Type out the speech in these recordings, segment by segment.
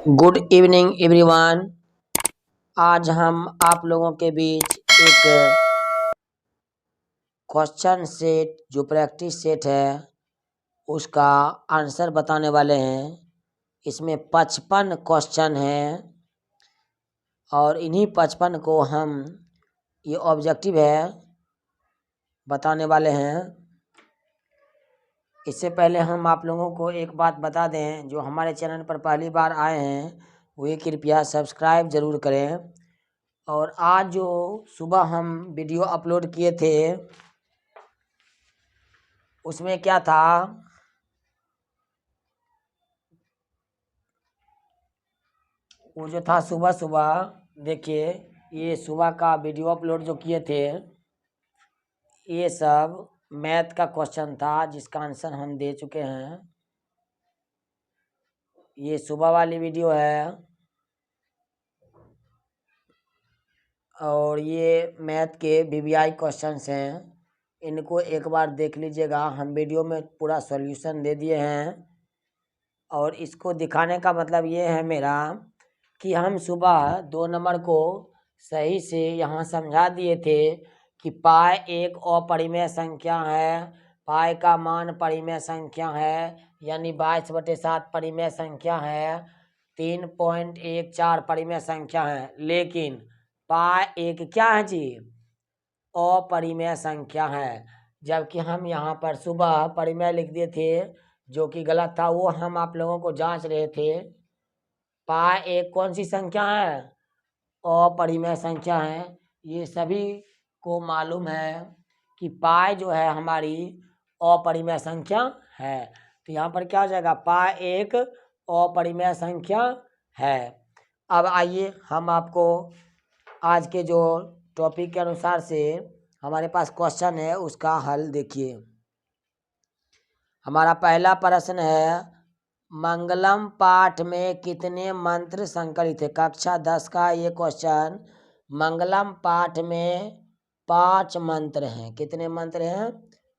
Good evening everyone. आज हम आप लोगों के बीच एक क्वेश्चन सेट जो प्रैक्टिस सेट है उसका आंसर बताने वाले हैं। इसमें 55 क्वेश्चन हैं और इन्हीं 55 को हम ये ऑब्जेक्टिव है बताने वाले हैं। इससे पहले हम आप लोगों को एक बात बता दें, जो हमारे चैनल पर पहली बार आए हैं वे कृपया सब्सक्राइब ज़रूर करें। और आज जो सुबह हम वीडियो अपलोड किए थे उसमें क्या था, वो जो था सुबह सुबह, देखिए ये सुबह का वीडियो अपलोड जो किए थे ये सब मैथ का क्वेश्चन था जिसका आंसर हम दे चुके हैं। ये सुबह वाली वीडियो है और ये मैथ के वीवीआई क्वेश्चंस हैं। इनको एक बार देख लीजिएगा, हम वीडियो में पूरा सॉल्यूशन दे दिए हैं। और इसको दिखाने का मतलब ये है मेरा कि हम सुबह 2 नंबर को सही से यहाँ समझा दिए थे कि पाई एक अपरिमेय संख्या है, पाई का मान परिमेय संख्या है, यानी 22/7 परिमेय संख्या है, 3.14 परिमेय संख्या है। लेकिन पाई एक क्या है जी, अपरिमेय संख्या है। जबकि हम यहाँ पर सुबह परिमेय लिख दिए थे जो कि गलत था, वो हम आप लोगों को जांच रहे थे। पाई एक कौन सी संख्या है, अपरिमेय संख्या है। ये सभी को मालूम है कि पाई जो है हमारी अपरिमेय संख्या है। तो यहाँ पर क्या हो जाएगा, पाई एक अपरिमेय संख्या है। अब आइए हम आपको आज के जो टॉपिक के अनुसार से हमारे पास क्वेश्चन है उसका हल देखिए। हमारा पहला प्रश्न है, मंगलम पाठ में कितने मंत्र संकलित है। कक्षा 10 का ये क्वेश्चन। मंगलम पाठ में 5 मंत्र हैं। कितने मंत्र हैं,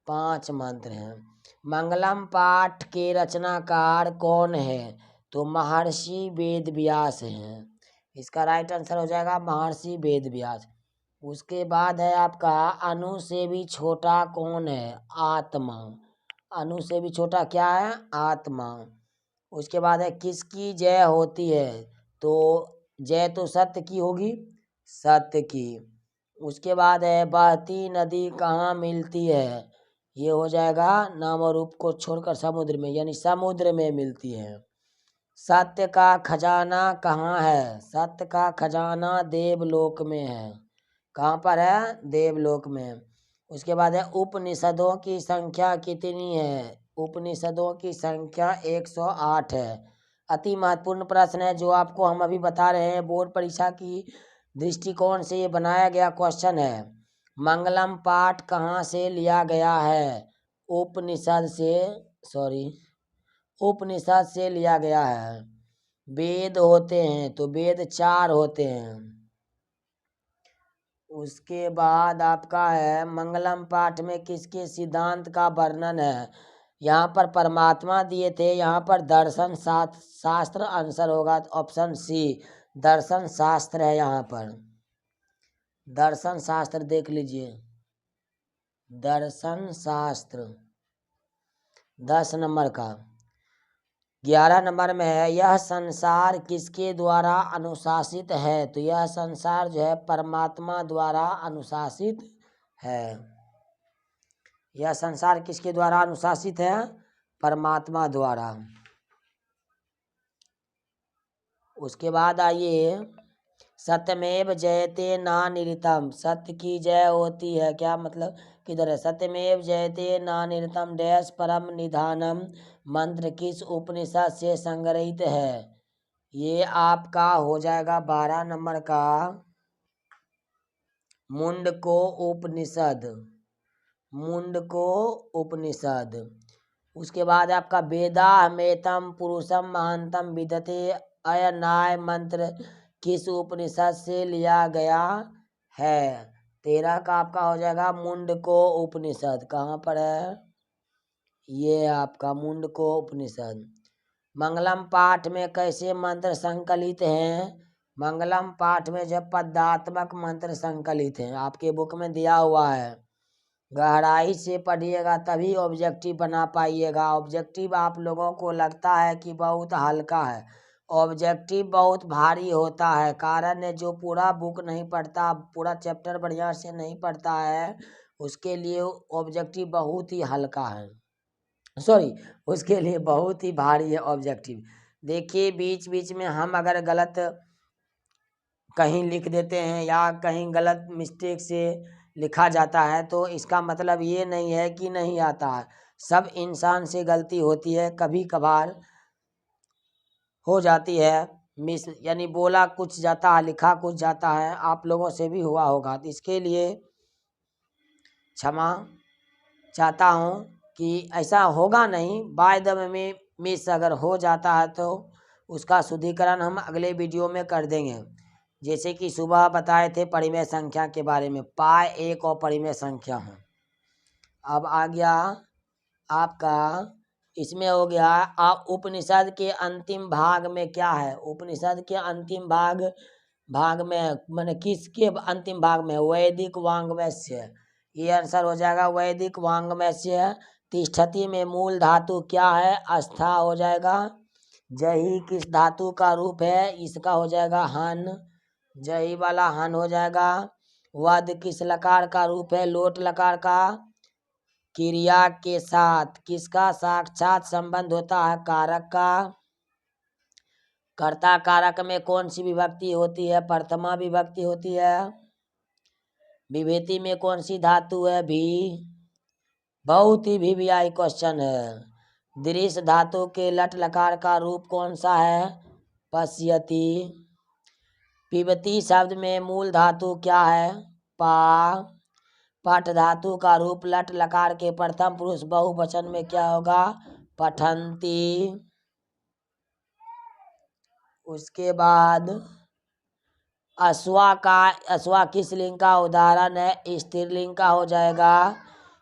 5 मंत्र हैं। मंगलम पाठ के रचनाकार कौन है, तो महर्षि वेदव्यास हैं। इसका राइट आंसर हो जाएगा महर्षि वेदव्यास। उसके बाद है आपका, अणु से भी छोटा कौन है, आत्मा। अणु से भी छोटा क्या है, आत्मा। उसके बाद है, किसकी जय होती है, तो जय तो सत्य की होगी, सत्य की। उसके बाद है, बहती नदी कहाँ मिलती है, ये हो जाएगा नाम और रूप को छोड़कर समुद्र में, यानी समुद्र में मिलती है। सत्य का खजाना कहाँ है, सत्य का खजाना देवलोक में है। कहाँ पर है, देवलोक में। उसके बाद है, उपनिषदों की संख्या कितनी है, उपनिषदों की संख्या 108 है। अति महत्वपूर्ण प्रश्न है जो आपको हम अभी बता रहे हैं, बोर्ड परीक्षा की दृष्टिकोण से ये बनाया गया क्वेश्चन है। मंगलम पाठ कहाँ से लिया गया है, उपनिषद से, उपनिषद से लिया गया है। वेद होते हैं तो वेद 4 होते हैं। उसके बाद आपका है, मंगलम पाठ में किसके सिद्धांत का वर्णन है। यहाँ पर परमात्मा दिए थे, यहाँ पर दर्शन शास्त्र आंसर होगा, ऑप्शन सी दर्शन शास्त्र है। यहाँ पर दर्शन शास्त्र देख लीजिए, दर्शन शास्त्र 10 नंबर का। 11 नंबर में है, यह संसार किसके द्वारा अनुशासित है, तो यह संसार जो है परमात्मा द्वारा अनुशासित है। यह संसार किसके द्वारा अनुशासित है, परमात्मा द्वारा। उसके बाद आइए, सत्यमेव जयते नानिरतम, सत्य की जय होती है, क्या मतलब किधर है, सत्यमेव जयते नानिरतम डैश परम निधानम मंत्र किस उपनिषद से संग्रहित है। ये आपका हो जाएगा 12 नंबर का, मुंडको उपनिषद, मुंडको उपनिषद। उसके बाद आपका, वेदाहमेतम पुरुषम महांतम विदते अयनाय मंत्र किस उपनिषद से लिया गया है। 13 का आपका हो जाएगा मुंडको उपनिषद। कहाँ पर है, ये आपका मुंडको उपनिषद। मंगलम पाठ में कैसे मंत्र संकलित हैं? मंगलम पाठ में जब पदात्मक मंत्र संकलित हैं, आपके बुक में दिया हुआ है। गहराई से पढ़िएगा तभी ऑब्जेक्टिव बना पाइएगा। ऑब्जेक्टिव आप लोगों को लगता है कि बहुत हल्का है, ऑब्जेक्टिव बहुत भारी होता है। कारण है जो पूरा बुक नहीं पढ़ता, पूरा चैप्टर बढ़िया से नहीं पढ़ता है, उसके लिए ऑब्जेक्टिव बहुत ही हल्का है, सॉरी, उसके लिए बहुत ही भारी है ऑब्जेक्टिव। देखिए बीच बीच में हम अगर गलत कहीं लिख देते हैं या कहीं गलत मिस्टेक से लिखा जाता है तो इसका मतलब ये नहीं है कि नहीं आता है। सब इंसान से गलती होती है, कभी कभार हो जाती है मिस, यानी बोला कुछ जाता है, लिखा कुछ जाता है, आप लोगों से भी हुआ होगा। तो इसके लिए क्षमा चाहता हूँ कि ऐसा होगा नहीं। बाय द वे में मिस अगर हो जाता है तो उसका शुद्धिकरण हम अगले वीडियो में कर देंगे। जैसे कि सुबह बताए थे परिमेय संख्या के बारे में, पाई एक और परिमेय संख्या है। अब आ गया आपका, इसमें हो गया आप उपनिषद के अंतिम भाग में क्या है? उपनिषद के अंतिम भाग में माने किसके अंतिम भाग में? वैदिक वांग्मय। ये आंसर हो जाएगा वैदिक वांग्मय। तिष्ठति में मूल धातु क्या है? अस्था हो जाएगा। जही किस धातु का रूप है? इसका हो जाएगा हन, जही वाला हन हो जाएगा। वद किस लकार का रूप है? लोट लकार का। क्रिया के साथ किसका साक्षात संबंध होता है? कारक का। कर्ता कारक में कौन सी विभक्ति होती है? प्रथमा विभक्ति होती है। विभूति में कौन सी धातु है? भी। बहुत ही वीवीआई क्वेश्चन है। दृश्य धातु के लट लकार का रूप कौन सा है? पश्यति। पिबती शब्द में मूल धातु क्या है? पा। पठ धातु का रूप लट लकार के प्रथम पुरुष बहुवचन में क्या होगा? पठंती। उसके बाद अश्वा किस लिंग का उदाहरण है? स्त्रीलिंग का हो जाएगा।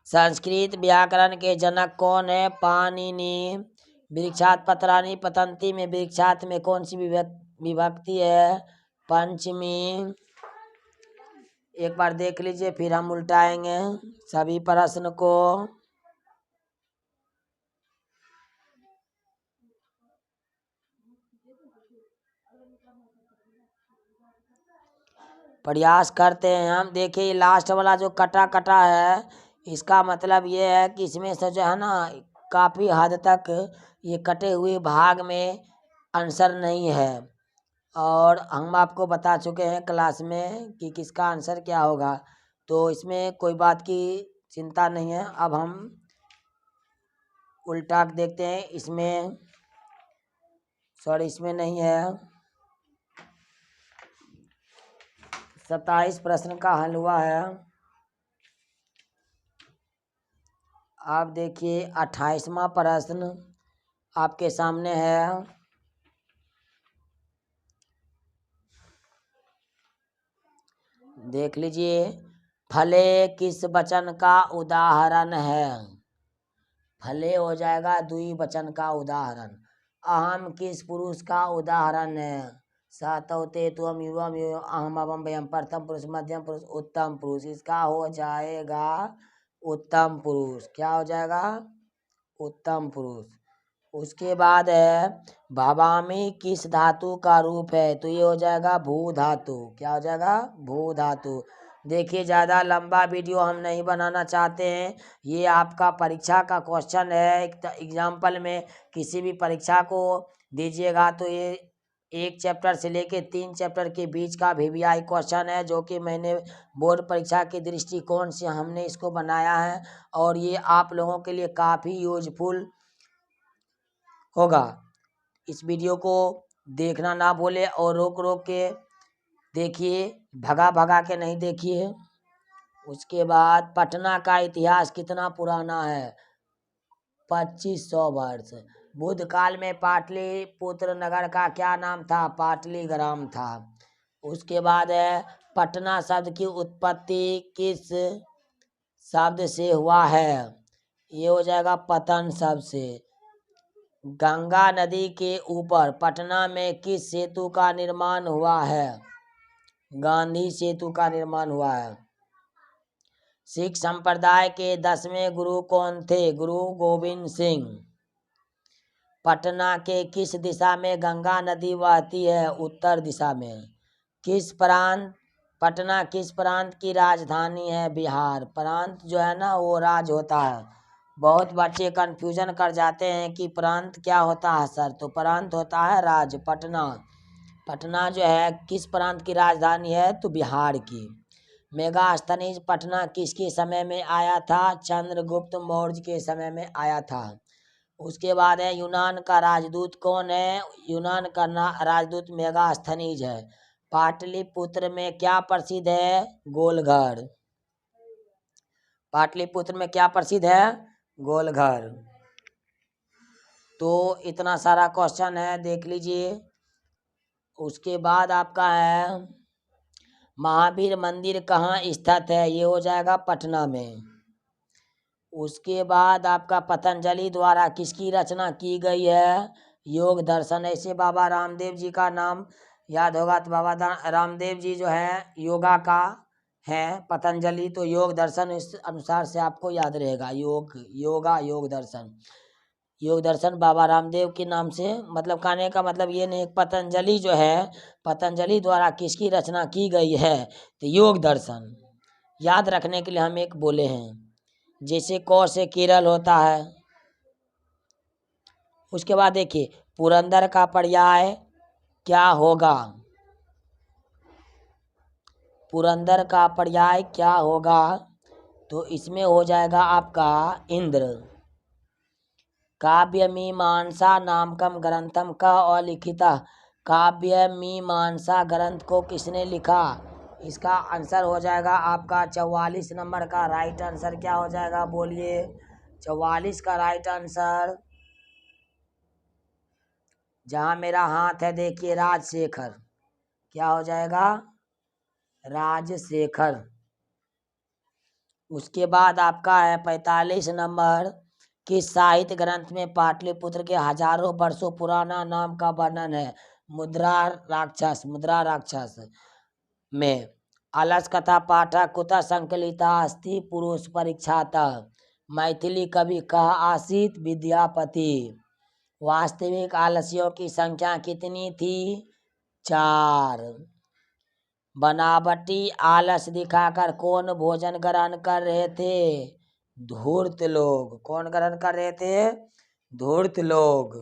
संस्कृत व्याकरण के जनक कौन है? पाणिनि। वृक्षात पत्राणि पतंती में वृक्षात में कौन सी विभक्ति है? पंचमी। एक बार देख लीजिए फिर हम उल्टाएंगे सभी प्रश्न को। प्रयास करते हैं हम। देखिए लास्ट वाला जो कटा कटा है इसका मतलब ये है कि इसमें से जो है ना काफ़ी हद तक ये कटे हुए भाग में आंसर नहीं है, और हम आपको बता चुके हैं क्लास में कि किसका आंसर क्या होगा, तो इसमें कोई बात की चिंता नहीं है। अब हम उल्टा देखते हैं। इसमें सॉरी इसमें नहीं है। 27 प्रश्न का हल हुआ है। आप देखिए 28वां प्रश्न आपके सामने है। देख लीजिए, फले किस वचन का उदाहरण है? फले हो जाएगा द्विवचन का उदाहरण। अहम किस पुरुष का उदाहरण है? सतौते तुम युवम अहम अवम वयम। प्रथम पुरुष, मध्यम पुरुष, उत्तम पुरुष। इसका हो जाएगा उत्तम पुरुष। क्या हो जाएगा? उत्तम पुरुष। उसके बाद है भवामी किस धातु का रूप है? तो ये हो जाएगा भू धातु। क्या हो जाएगा? भू धातु। देखिए ज़्यादा लंबा वीडियो हम नहीं बनाना चाहते हैं, ये आपका परीक्षा का क्वेश्चन है। एक एग्जाम्पल में किसी भी परीक्षा को दीजिएगा तो ये 1 चैप्टर से लेके 3 चैप्टर के बीच का वीवीआई क्वेश्चन है, जो कि मैंने बोर्ड परीक्षा के दृष्टिकोण से हमने इसको बनाया है, और ये आप लोगों के लिए काफ़ी यूजफुल होगा। इस वीडियो को देखना ना भूले और रोक रोक के देखिए, भगा भगा के नहीं देखिए। उसके बाद पटना का इतिहास कितना पुराना है? 2500 वर्ष। बुद्ध काल में पाटलिपुत्र नगर का क्या नाम था? पाटलीग्राम था। उसके बाद है पटना शब्द की उत्पत्ति किस शब्द से हुआ है? ये हो जाएगा पतन शब्द से। गंगा नदी के ऊपर पटना में किस सेतु का निर्माण हुआ है? गांधी सेतु का निर्माण हुआ है। सिख संप्रदाय के 10वें गुरु कौन थे? गुरु गोविंद सिंह। पटना के किस दिशा में गंगा नदी बहती है? उत्तर दिशा में। पटना किस प्रांत की राजधानी है? बिहार। प्रांत जो है ना वो राज होता है। बहुत बच्चे कंफ्यूजन कर जाते हैं कि प्रांत क्या होता है सर, तो प्रांत होता है राज। पटना जो है किस प्रांत की राजधानी है? तो बिहार की। मेगास्थनीज पटना किसके समय में आया था? चंद्रगुप्त मौर्य के समय में आया था। उसके बाद है यूनान का राजदूत कौन है? यूनान का राजदूत मेगास्थनीज है। पाटलिपुत्र में क्या प्रसिद्ध है? गोलघर। पाटलिपुत्र में क्या प्रसिद्ध है? गोलघर। तो इतना सारा क्वेश्चन है, देख लीजिए। उसके बाद आपका है महावीर मंदिर कहाँ स्थित है? ये हो जाएगा पटना में। उसके बाद आपका पतंजलि द्वारा किसकी रचना की गई है? योग दर्शन। ऐसे बाबा रामदेव जी का नाम याद होगा तो बाबा रामदेव जी जो है योगा का है। पतंजलि तो योग दर्शन इस अनुसार से आपको याद रहेगा। योग दर्शन। योग दर्शन बाबा रामदेव के नाम से, मतलब कहने का मतलब ये नहीं। पतंजलि जो है, पतंजलि द्वारा किसकी रचना की गई है? तो योग दर्शन। याद रखने के लिए हम एक बोले हैं, जैसे क से केरल होता है। उसके बाद देखिए पुरंदर का पर्याय क्या होगा? पुरंदर का पर्याय क्या होगा? तो इसमें हो जाएगा आपका इंद्र। काव्य मीमांसा नामकम ग्रंथम का अलिखिता। काव्य मीमांसा ग्रंथ को किसने लिखा? इसका आंसर हो जाएगा आपका 44 नंबर का राइट आंसर क्या हो जाएगा? बोलिए। 44 का राइट आंसर, जहां मेरा हाथ है देखिए, राजशेखर। क्या हो जाएगा? राजशेखर। उसके बाद आपका है 45 नंबर। किस साहित्य ग्रंथ में पाटलिपुत्र के हजारों वर्षों पुराना नाम का वर्णन है? मुद्रा राक्षस में। अलस कथा पाठक कुतः संकलिता अस्ति पुरुष परीक्षातः। मैथिली कवि कह आसित विद्यापति। वास्तविक आलसियों की संख्या कितनी थी? 4। बनावटी आलस दिखाकर कौन भोजन ग्रहण कर रहे थे? धूर्त लोग। कौन ग्रहण कर रहे थे? धूर्त लोग।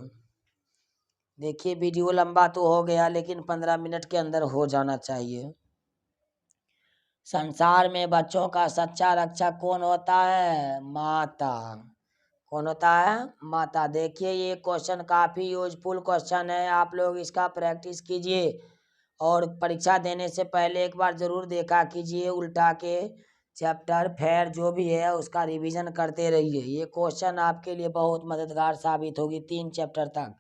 देखिए वीडियो लंबा तो हो गया, लेकिन 15 मिनट के अंदर हो जाना चाहिए। संसार में बच्चों का सच्चा रक्षक कौन होता है? माता। कौन होता है? माता। देखिए ये क्वेश्चन काफ़ी यूजफुल क्वेश्चन है, आप लोग इसका प्रैक्टिस कीजिए और परीक्षा देने से पहले एक बार ज़रूर देखा कीजिए उल्टा के चैप्टर, फिर जो भी है उसका रिवीजन करते रहिए। ये क्वेश्चन आपके लिए बहुत मददगार साबित होगी 3 चैप्टर तक।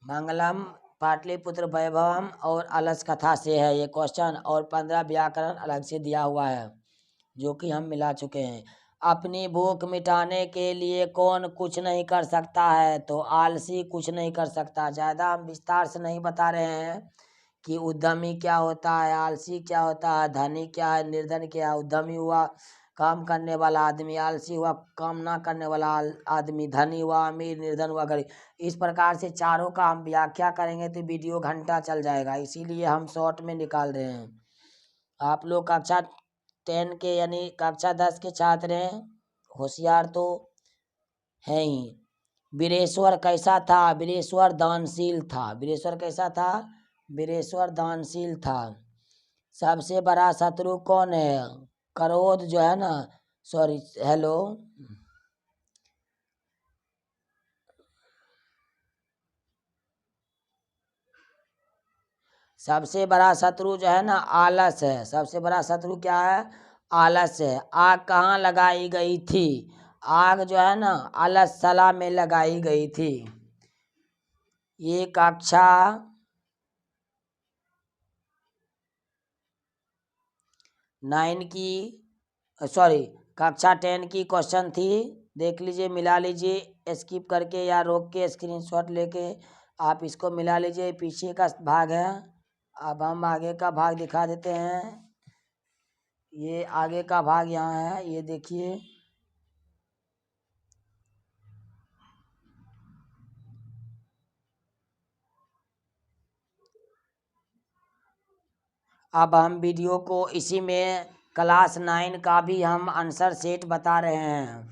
मंगलम, पाटलिपुत्र वैभवम और अलस कथा से है ये क्वेश्चन, और 15 व्याकरण अलग से दिया हुआ है जो कि हम मिला चुके हैं। अपनी भूख मिटाने के लिए कौन कुछ नहीं कर सकता है? तो आलसी कुछ नहीं कर सकता। ज़्यादा हम विस्तार से नहीं बता रहे हैं कि उद्यमी क्या होता है, आलसी क्या होता है, धनी क्या है, निर्धन क्या है। उद्यमी हुआ काम करने वाला आदमी, आलसी हुआ काम ना करने वाला आदमी, धनी हुआ अमीर, निर्धन हुआ गरीब। इस प्रकार से चारों का हम व्याख्या करेंगे तो वीडियो घंटा चल जाएगा, इसीलिए हम शॉर्ट में निकाल रहे हैं। आप लोग कक्षा 10 के यानी कक्षा 10 के छात्र हैं, होशियार तो है ही। वीरेश्वर कैसा था? वीरेश्वर दानशील था। वीरेश्वर कैसा था? वीरेश्वर दानशील था। सबसे बड़ा शत्रु कौन है? क्रोध जो है ना, सॉरी, हेलो, सबसे बड़ा शत्रु जो है ना आलस है। सबसे बड़ा शत्रु क्या है? आलस है। आग कहाँ लगाई गई थी? आग जो है ना आलसला में लगाई गई थी। ये कक्षा 9 की, सॉरी, कक्षा 10 की क्वेश्चन थी। देख लीजिए, मिला लीजिए स्किप करके या रोक के स्क्रीनशॉट लेके आप इसको मिला लीजिए। पीछे का भाग है। अब हम आगे का भाग दिखा देते हैं। ये आगे का भाग यहाँ है, ये देखिए। अब हम वीडियो को इसी में क्लास 9 का भी हम आंसर सेट बता रहे हैं।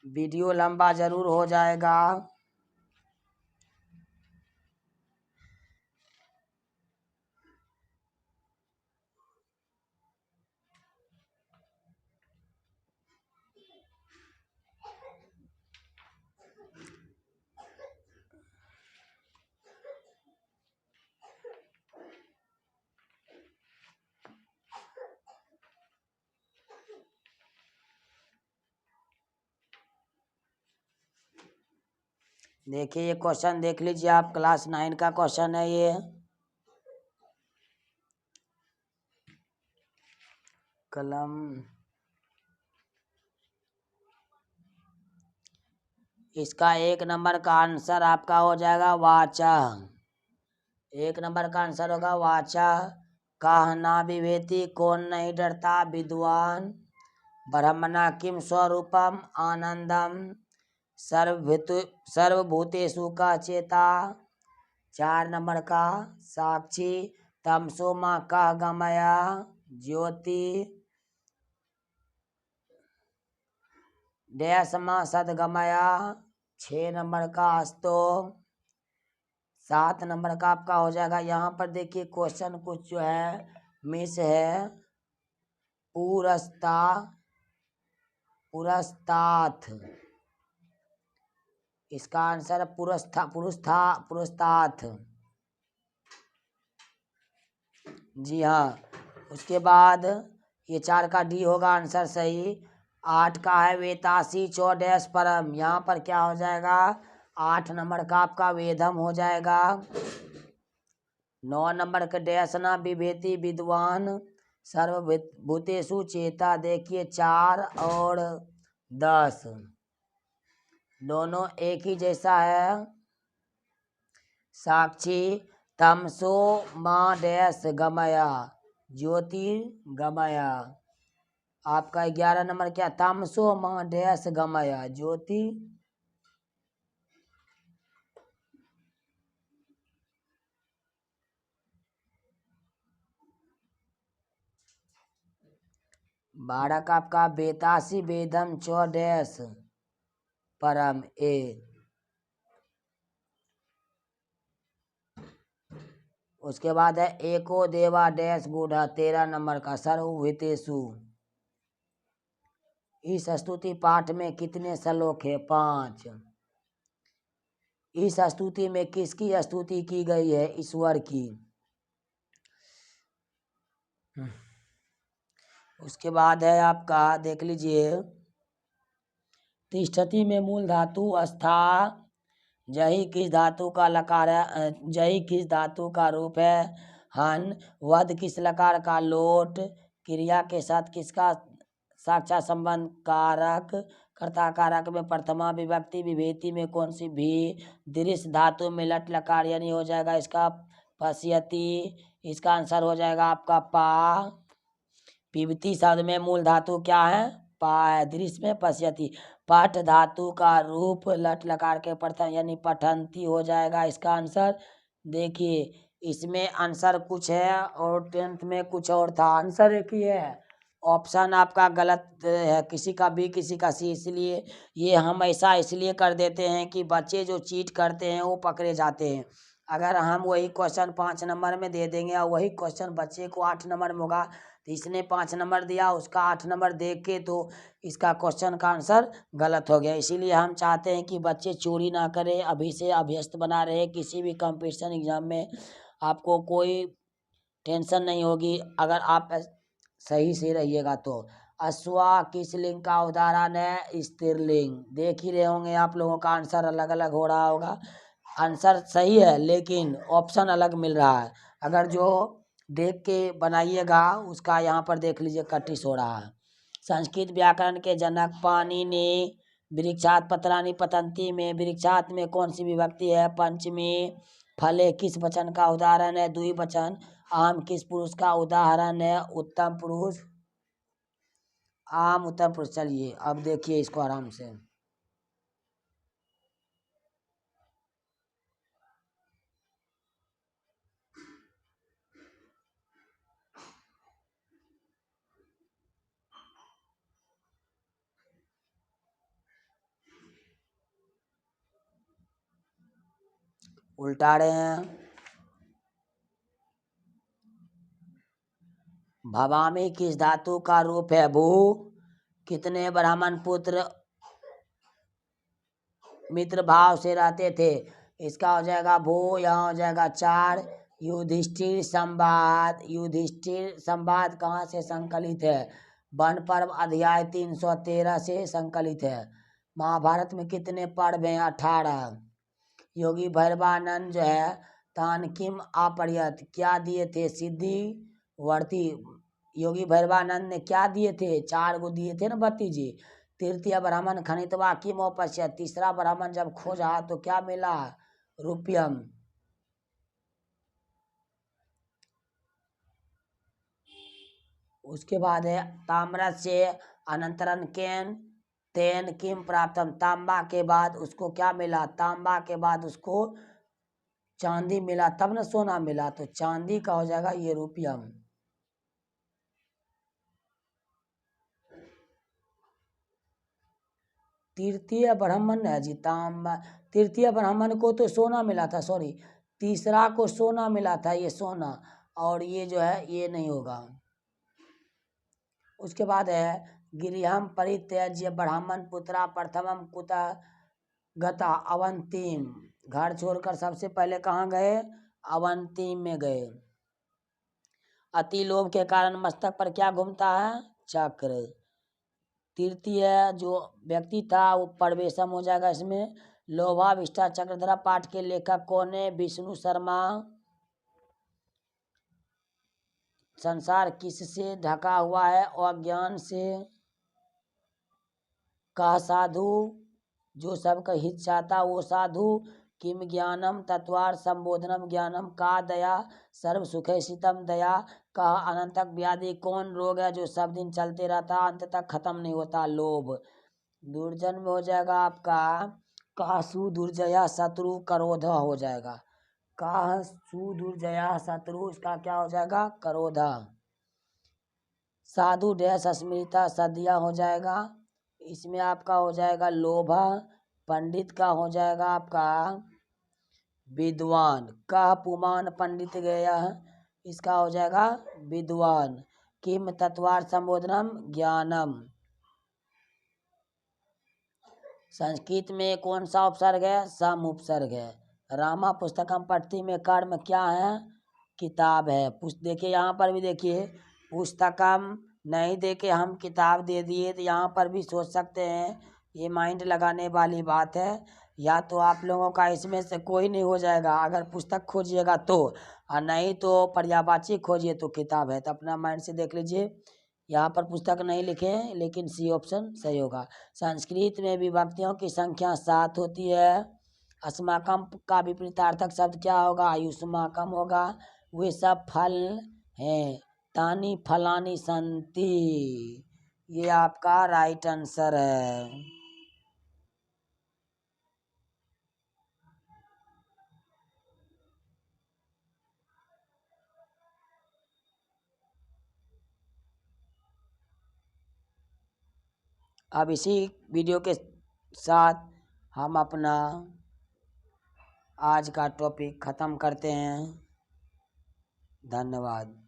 वीडियो लंबा जरूर हो जाएगा। देखिए ये क्वेश्चन देख लीजिए आप, क्लास 9 का क्वेश्चन है ये। कलम इसका 1 नंबर का आंसर आपका हो जाएगा वाचा। 1 नंबर का आंसर होगा वाचा। कहना विवेति, कौन नहीं डरता विद्वान। ब्रह्मणा किम स्वरूपम आनंदम। सर्वभूतेषु का चेता। 4 नंबर का साक्षी। तमसो माँ कह गमया ज्योति। डैश माँ सदगमया। 6 नंबर का अस्तो। 7 नंबर का आपका हो जाएगा, यहाँ पर देखिए क्वेश्चन कुछ जो है मिस है। पुरस्तात। इसका आंसर पुरस्तात। जी हाँ। उसके बाद ये 4 का डी होगा आंसर सही। 8 का है वेतासी चौडैश परम, यहाँ पर क्या हो जाएगा 8 नंबर का आपका वेदम हो जाएगा। 9 नंबर का डैसना विभेति विद्वान। सर्वभूतेषु चेता, देखिए 4 और 10 दोनों एक ही जैसा है। साक्षी। तमसो माँ डैश गमया ज्योति गमया। आपका 11 नंबर क्या, तमसो माँ डैश गमया ज्योति। बारह का आपका बेतासी वेदम चौडैश परम ए। उसके बाद है एको देवा डैश बूढ़ा, 13 नंबर का सर्वभूतेषु। इस स्तुति पाठ में कितने श्लोक है, 5। इस स्तुति में किसकी स्तुति की गई है, ईश्वर की। उसके बाद है आपका देख लीजिए, तिष्ठति में मूल धातु अस्था। जही किस धातु का लकार है, जही किस धातु का रूप है, हन। वध किस लकार का लोट। क्रिया के साथ किसका साक्षात संबंध, कारक। कर्ता कारक में प्रथमा विभक्ति, विभेति में कौन सी भी। दृश्य धातु में लट लकार यानी हो जाएगा इसका पश्यति। इसका आंसर हो जाएगा आपका पा। पिबती शब्द में मूल धातु क्या है, पा है। दृश्य में पश्यति। पठ धातु का रूप लट लकार के प्रथम यानी पठंती हो जाएगा इसका आंसर। देखिए इसमें आंसर कुछ है और 10th में कुछ और था, आंसर एक ही है। ऑप्शन आपका गलत है, किसी का बी किसी का सी। इसलिए ये हम ऐसा इसलिए कर देते हैं कि बच्चे जो चीट करते हैं वो पकड़े जाते हैं। अगर हम वही क्वेश्चन 5 नंबर में दे देंगे और वही क्वेश्चन बच्चे को 8 नंबर में होगा, तो इसने 5 नंबर दिया उसका 8 नंबर देख के तो इसका क्वेश्चन का आंसर गलत हो गया। इसीलिए हम चाहते हैं कि बच्चे चोरी ना करें, अभी से अभ्यस्त बना रहे। किसी भी कंपटीशन एग्जाम में आपको कोई टेंशन नहीं होगी अगर आप सही से रहिएगा तो। अश्वा किस लिंग का उदाहरण है, स्त्रीलिंग। देख ही रहे होंगे आप लोगों का आंसर अलग अलग हो रहा होगा। आंसर सही है लेकिन ऑप्शन अलग मिल रहा है। अगर जो देख के बनाइएगा उसका यहाँ पर देख लीजिए कटिस हो रहा है। संस्कृत व्याकरण के जनक पाणिनि। वृक्षात पत्राणि पतन्ति में वृक्षात में कौन सी विभक्ति है? पंचमी। फले किस वचन का उदाहरण है? द्विवचन। आम किस पुरुष का उदाहरण है? उत्तम पुरुष। आम उत्तम पुरुष। चलिए अब देखिए इसको आराम से। उल्टा रहे हैं। भवामी किस धातु का रूप है? भू। कितने ब्राह्मण पुत्र मित्र भाव से रहते थे? इसका हो जाएगा भू, यहाँ हो जाएगा 4। युधिष्ठिर संवाद। युधिष्ठिर संवाद कहाँ से संकलित है? वन पर्व अध्याय 313 से संकलित है। महाभारत में कितने पर्व हैं? 18। योगी भैरवानंद जो है तान किम अपरियत क्या दिए थे? सिद्धि वर्ती। योगी भैरवानंद ने क्या दिए थे? 4 गो दिए थे ना बत्ती जी। तृतीय ब्राह्मण खनितवा किम उपश्य। तीसरा ब्राह्मण जब खोजा तो क्या मिला? रुपयम। उसके बाद है ताम्रत से अनंतरन केन तेन किम प्राप्तम। तांबा के बाद उसको क्या मिला? तांबा के बाद उसको चांदी मिला, तब न सोना मिला, तो चांदी का हो जाएगा ये रुपयम। तृतीय ब्राह्मण है जी तांबा। तृतीय ब्राह्मण को तो सोना मिला था, सॉरी, तीसरा को सोना मिला था, ये सोना, और ये जो है ये नहीं होगा। उसके बाद है गिरिहम परित्यज्य ब्राह्मण पुत्रा प्रथमम कुतः गता अवंतीम। घर छोड़कर सबसे पहले कहाँ गए? अवंती में गए। अति लोभ के कारण मस्तक पर क्या घूमता है? चक्र। तृतीय जो व्यक्ति था वो प्रवेशम हो जाएगा इसमें। लोभाविष्टा चक्रधरा पाठ के लेखक कौन है? विष्णु शर्मा। संसार किससे ढका हुआ है? अज्ञान से। का साधु जो सबका हित चाहता वो साधु। किम ज्ञानम तत्वार संबोधनम ज्ञानम। का दया सर्व सुखे शीतम दया। का अनंतक व्याधि कौन रोग है जो सब दिन चलते रहता अंत तक खत्म नहीं होता? लोभ। दुर्जन में हो जाएगा आपका कासु दुर्जया शत्रु करोध हो जाएगा। कासु दुर्जया शत्रु, इसका क्या हो जाएगा? करोधा। साधु डैश अस्मिता सदिया हो जाएगा। इसमें आपका हो जाएगा लोभा। पंडित का हो जाएगा आपका विद्वान। का पुमान पंडित गया, इसका हो जाएगा विद्वान। किम तत्वार संबोधनम ज्ञानम। संस्कृत में कौन सा उपसर्ग है? सम उपसर्ग है। रामा पुस्तकम पठती में कर्म क्या है? किताब है। देखिए यहाँ पर भी देखिए पुस्तकम नहीं दे के हम किताब दे दिए, तो यहाँ पर भी सोच सकते हैं, ये माइंड लगाने वाली बात है। या तो आप लोगों का इसमें से कोई नहीं हो जाएगा अगर पुस्तक खोजिएगा तो, और नहीं तो पर्यायवाची खोजिए तो किताब है। तो अपना माइंड से देख लीजिए। यहाँ पर पुस्तक नहीं लिखे लेकिन सी ऑप्शन सही होगा। संस्कृत में विभक्तियों की संख्या 7 होती है। अस्माकम का विपरीतार्थक शब्द क्या होगा? आयुष्माकम होगा। वे सब फल हैं। तानी फलानी संति, ये आपका राइट आंसर है। अब इसी वीडियो के साथ हम अपना आज का टॉपिक ख़त्म करते हैं। धन्यवाद।